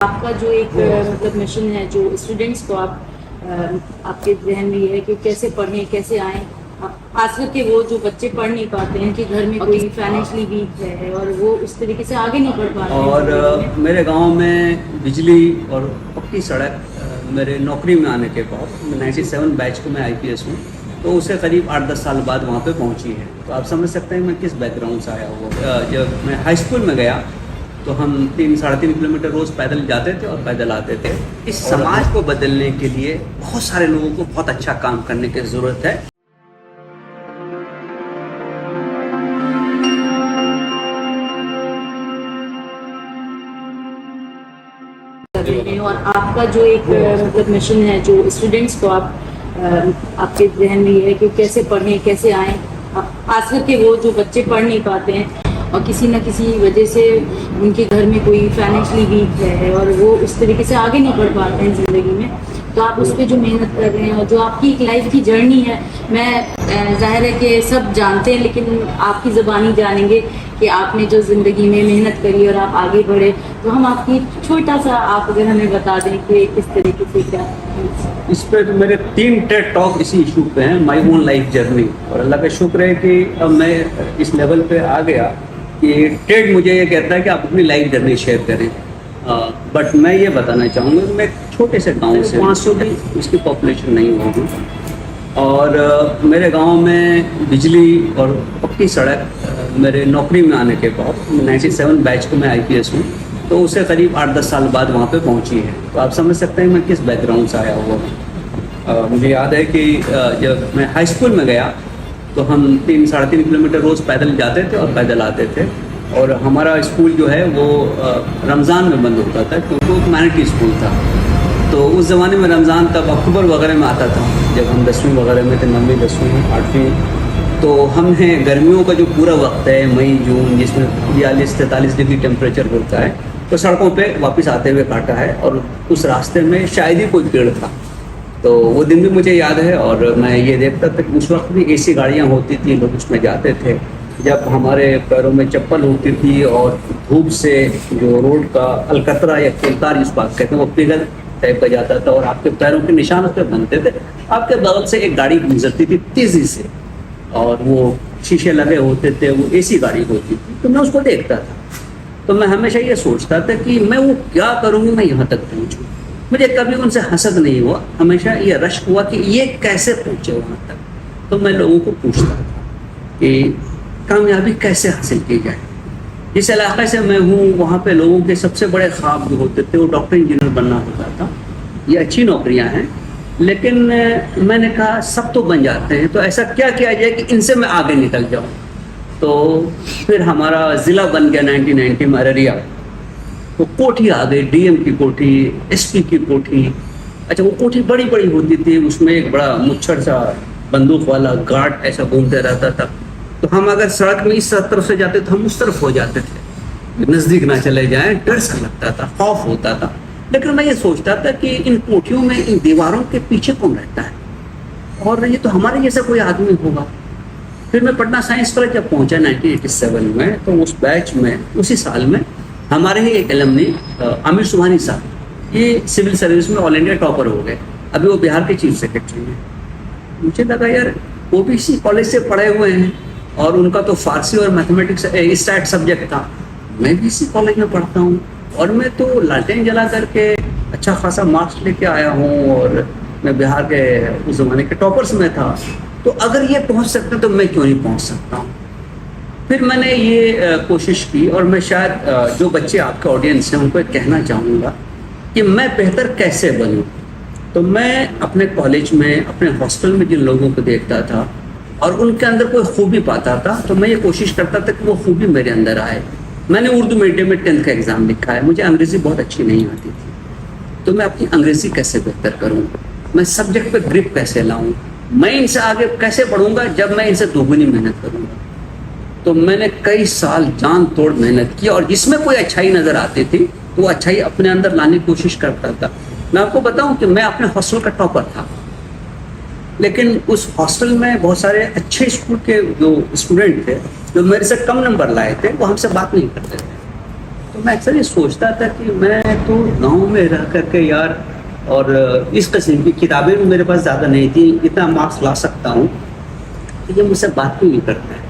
आपका जो एक मतलब मिशन है जो स्टूडेंट्स को आप आपके जहन में ये है कि कैसे पढ़ें कैसे आएं, खास करके वो जो बच्चे पढ़ नहीं पाते हैं कि घर में कोई फाइनेंशियली वीक है और वो उस तरीके से आगे नहीं बढ़ पाते हैं और मेरे गांव में बिजली और पक्की सड़क मेरे नौकरी में आने के बाद 97 बैच को मैं आईपीएस हूँ, तो उसे करीब 8-10 साल बाद वहाँ पे पहुँची है। तो आप समझ सकते हैं मैं किस बैकग्राउंड से आया हुआ। जब मैं हाई स्कूल में गया तो हम 3-3.5 किलोमीटर रोज़ पैदल जाते थे और पैदल आते थे। इस समाज को बदलने के लिए बहुत सारे लोगों को बहुत अच्छा काम करने की ज़रूरत है। और आपका जो एक मतलब मिशन है जो स्टूडेंट्स को आप आपके जहन में ये है कि कैसे पढ़ें कैसे आएं, खास करके वो जो बच्चे पढ़ नहीं पाते हैं और किसी न किसी वजह से उनके घर में कोई फाइनेंशियली वीक है और वो उस तरीके से आगे नहीं बढ़ पाते हैं ज़िंदगी में। तो आप उस पर जो मेहनत कर रहे हैं और जो आपकी एक लाइफ की जर्नी है, मैं जाहिर है कि सब जानते हैं लेकिन आपकी ज़बानी जानेंगे कि आपने जो ज़िंदगी में मेहनत करी और आप आगे बढ़े, तो हम आपकी छोटा सा आप अगर हमें बता दें कि किस तरीके से क्या। इस पे तो मेरे 3 टेड टॉक इसी इशू पे हैं, माई ओन लाइफ जर्नी। और अल्लाह का शुक्र है कि अब मैं इस लेवल पे आ गया कि टेड मुझे ये कहता है कि आप अपनी लाइफ जर्नी शेयर करें। बट मैं ये बताना चाहूँगा कि मैं छोटे से गांव से 500 भी उसकी पॉपुलेशन नहीं होगी। और मेरे गांव में बिजली और पक्की सड़क मेरे नौकरी में आने के बाद 97 बैच को मैं आईपीएस हूँ, तो उसे करीब 8-10 साल बाद वहाँ पे पहुँची है। तो आप समझ सकते हैं मैं किस बैकग्राउंड से आया हुआ। मुझे याद है कि जब मैं हाई स्कूल में गया तो हम 3-3.5 किलोमीटर रोज़ पैदल जाते थे और पैदल आते थे। और हमारा स्कूल जो है वो रमज़ान में बंद होता था क्योंकि वो ह्यूमैनिटी स्कूल था। तो उस ज़माने में रमज़ान तब अक्टूबर वगैरह में आता था, जब हम 10वीं वगैरह में थे, 9वीं 10वीं 8वीं। तो हमने गर्मियों का जो पूरा वक्त है मई जून, जिसमें 42-43 डिग्री टेम्परेचर होता है, तो सड़कों पे वापस आते हुए काटा है। और उस रास्ते में शायद ही कोई पेड़ था। तो वो दिन भी मुझे याद है। और मैं ये देखता था कि उस वक्त भी एसी गाड़ियाँ होती थी, लोग उसमें जाते थे। जब हमारे पैरों में चप्पल होती थी और धूप से जो रोड का अलकतरा या केलतार जिस बात कहते हैं वो पिघल टाइप का जाता था और आपके पैरों के निशान उस पर बनते थे। आपके बगल से एक गाड़ी गुजरती थी तेजी से और वो शीशे लगे होते थे, वो एसी गाड़ी होती थी। तो मैं उसको देखता था, तो मैं हमेशा ये सोचता था कि मैं वो क्या करूँगी, मैं यहाँ तक पहुँचूँ। मुझे कभी उनसे हसद नहीं हुआ, हमेशा ये रश्क हुआ कि ये कैसे पहुँचे वहाँ तक। तो मैं लोगों को पूछता था कि कामयाबी कैसे हासिल की जाए। जिस इलाके से मैं हूँ वहाँ पे लोगों के सबसे बड़े ख्वाब जो होते थे वो डॉक्टर इंजीनियर बनना होता था। ये अच्छी नौकरियाँ हैं, लेकिन मैंने कहा सब तो बन जाते हैं, तो ऐसा क्या किया जाए कि इनसे मैं आगे निकल जाऊँ। तो फिर हमारा ज़िला बन गया 1990 में अररिया। तो कोठी आ गई, डीएम की कोठी, एसपी की कोठी। अच्छा, वो कोठी बड़ी बड़ी होती थी, उसमें एक बड़ा मुच्छर सा बंदूक वाला गार्ड ऐसा घूमते रहता था। तो हम अगर सड़क में इस तरफ से जाते तो हम उस तरफ हो जाते थे, नज़दीक ना चले जाएं, डर सा लगता था, खौफ होता था। लेकिन मैं ये सोचता था कि इन कोठियों में, इन दीवारों के पीछे कौन रहता है, और ये तो हमारे जैसा कोई आदमी होगा। फिर मैं पटना साइंस कॉलेज जब पहुंचा 1987 में, तो उस बैच में उसी साल में हमारे ही एक एलमनी आमिर सुबहानी साहब, ये सिविल सर्विस में ऑल इंडिया टॉपर हो गए। अभी वो बिहार के चीफ सेक्रेटरी हैं। मुझे लगा यार वो भी इसी कॉलेज से पढ़े हुए हैं और उनका तो फारसी और मैथमेटिक्स स्टैट सब्जेक्ट था, मैं भी इसी कॉलेज में पढ़ता हूँ और मैं तो लालटेन जला करके अच्छा खासा मार्क्स लेके आया हूँ और मैं बिहार के उस ज़माने के टॉपर्स में था। तो अगर ये पहुँच सकते तो मैं क्यों नहीं पहुँच सकता हूँ। फिर मैंने ये कोशिश की और मैं शायद जो बच्चे आपके ऑडियंस हैं उनको कहना चाहूँगा कि मैं बेहतर कैसे बनूँ। तो मैं अपने कॉलेज में, अपने हॉस्टल में जिन लोगों को देखता था और उनके अंदर कोई खूबी पाता था, तो मैं ये कोशिश करता था कि वो खूबी मेरे अंदर आए। मैंने उर्दू मीडियम में 10th का एग्ज़ाम लिखा है, मुझे अंग्रेज़ी बहुत अच्छी नहीं आती थी। तो मैं अपनी अंग्रेज़ी कैसे बेहतर करूँ, मैं सब्जेक्ट पे ग्रिप कैसे लाऊँ, मैं इनसे आगे कैसे बढ़ूँगा जब मैं इनसे दोगुनी मेहनत करूँगा। तो मैंने कई साल जान तोड़ मेहनत की और जिसमें कोई अच्छाई नज़र आती थी तो वो अच्छाई अपने अंदर लाने की कोशिश करता था। मैं आपको बताऊँ कि मैं अपने हॉस्टल का टॉपर था, लेकिन उस हॉस्टल में बहुत सारे अच्छे स्कूल के जो स्टूडेंट थे जो मेरे से कम नंबर लाए थे वो हमसे बात नहीं करते थे। तो मैं अक्सर ये सोचता था कि मैं तो गांव में रह करके यार, और इस किस्म की किताबें भी मेरे पास ज़्यादा नहीं थी, इतना मार्क्स ला सकता हूँ कि ये मुझसे बात क्यों नहीं करते हैं।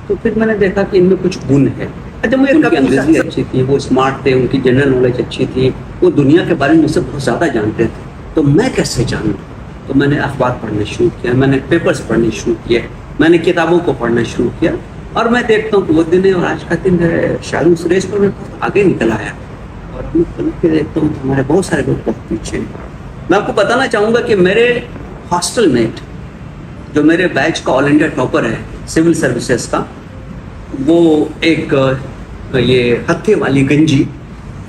तो फिर मैंने देखा कि इनमें कुछ गुण है। अच्छा, मुझे उनकी अंग्रेजी अच्छी थी, वो स्मार्ट थे, उनकी जनरल नॉलेज अच्छी थी, वो दुनिया के बारे में मुझसे बहुत ज़्यादा जानते थे। तो मैं कैसे जानूँ? तो मैंने अखबार पढ़ने शुरू किया, मैंने पेपर्स पढ़ने शुरू किए, मैंने किताबों को पढ़ना शुरू किया, और मैं देखता हूँ कि वो दिन है और आज का दिन है, शायद उस रेस पर मैं बहुत आगे निकल आया। और मैं पलट के देखता हूँ तो हमारे बहुत सारे लोग बहुत पीछे हैं। मैं आपको बताना चाहूँगा कि मेरे हॉस्टल मेट, जो मेरे बैच का ऑल इंडिया टॉपर है सिविल सर्विसेज का, वो एक ये हत्थे वाली गंजी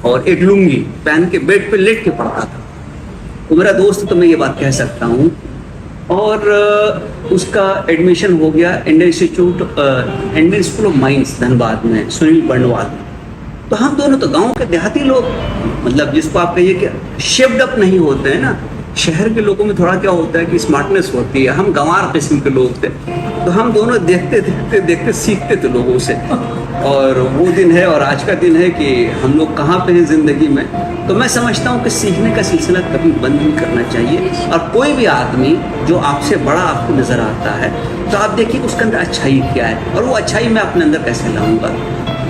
और एक लुंगी पहन के बेड पे लेट के पढ़ता था। वो मेरा दोस्त, तो मैं ये बात कह सकता हूँ। और उसका एडमिशन हो गया Indian school of mines Dhanbad में, सुनील बंडवाल। तो हम दोनों तो गांव के देहाती लोग, मतलब जिसको आप कहिए कि शेप्ड अप नहीं होते हैं ना। शहर के लोगों में थोड़ा क्या होता है कि स्मार्टनेस होती है, हम गंवार किस्म के लोग थे। तो हम दोनों देखते सीखते थे लोगों से। और वो दिन है और आज का दिन है कि हम लोग कहाँ पे हैं ज़िंदगी में। तो मैं समझता हूँ कि सीखने का सिलसिला कभी बंद नहीं करना चाहिए। और कोई भी आदमी जो आपसे बड़ा आपको नज़र आता है, तो आप देखिए उसके अंदर अच्छाई क्या है, और वो अच्छाई मैं अपने अंदर कैसे लाऊंगा।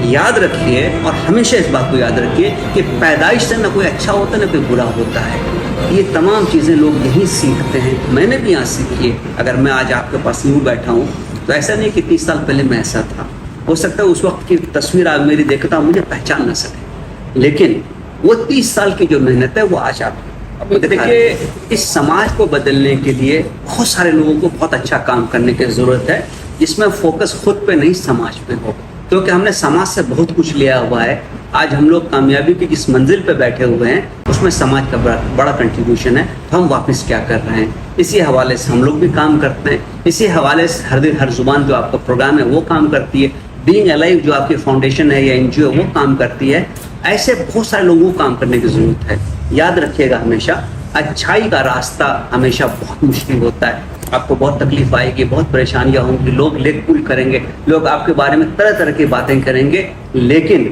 याद रखिए, और हमेशा इस बात को याद रखिए कि पैदाइश से ना कोई अच्छा होता ना कोई बुरा होता है। ये तमाम चीज़ें लोग यहीं सीखते हैं, मैंने भी यहाँ सीखी है। अगर मैं आज आपके पास यूँ बैठा हूँ तो ऐसा नहीं कि 30 साल पहले मैं ऐसा था। हो सकता है उस वक्त की तस्वीर आप मेरी देखता हूँ मुझे पहचान ना सके, लेकिन वो 30 साल की जो मेहनत है वो आज आप देखिए। इस समाज को बदलने के लिए बहुत सारे लोगों को बहुत अच्छा काम करने की ज़रूरत है, जिसमें फोकस खुद पे नहीं समाज पे हो, क्योंकि हमने समाज से बहुत कुछ लिया हुआ है। आज हम लोग कामयाबी की जिस मंजिल पे बैठे हुए हैं उसमें समाज का बड़ा कंट्रीब्यूशन है। तो हम वापस क्या कर रहे हैं, इसी हवाले से हम लोग भी काम करते हैं। इसी हवाले से हर दिन हर जुबान जो आपका प्रोग्राम है वो काम करती है। बीइंग अलाइव जो आपकी फाउंडेशन है या एनजीओ वो काम करती है। ऐसे बहुत सारे लोगों को काम करने की ज़रूरत है। याद रखिएगा हमेशा, अच्छाई का रास्ता हमेशा बहुत मुश्किल होता है। आपको बहुत तकलीफ आएगी, बहुत परेशानियां होंगी, लोग लेग पुल करेंगे, लोग आपके बारे में तरह तरह की बातें करेंगे, लेकिन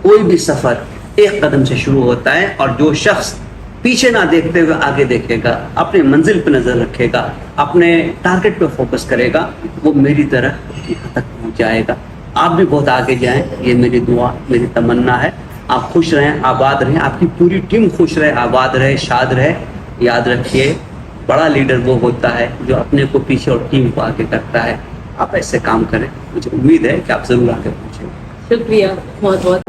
कोई भी सफ़र एक कदम से शुरू होता है। और जो शख्स पीछे ना देखते हुए आगे देखेगा, अपने मंजिल पर नज़र रखेगा, अपने टारगेट पे फोकस करेगा, वो मेरी तरह यहाँ तक पहुँच जाएगा। आप भी बहुत आगे जाएं, ये मेरी दुआ, मेरी तमन्ना है। आप खुश रहें, आबाद रहें, आपकी पूरी टीम खुश रहे, आबाद रहे, शाद रहे। याद रखिए, बड़ा लीडर वो होता है जो अपने को पीछे और टीम को आगे करता है। आप ऐसे काम करें, मुझे उम्मीद है कि आप ज़रूर आगे पहुँचेंगे। शुक्रिया बहुत बहुत।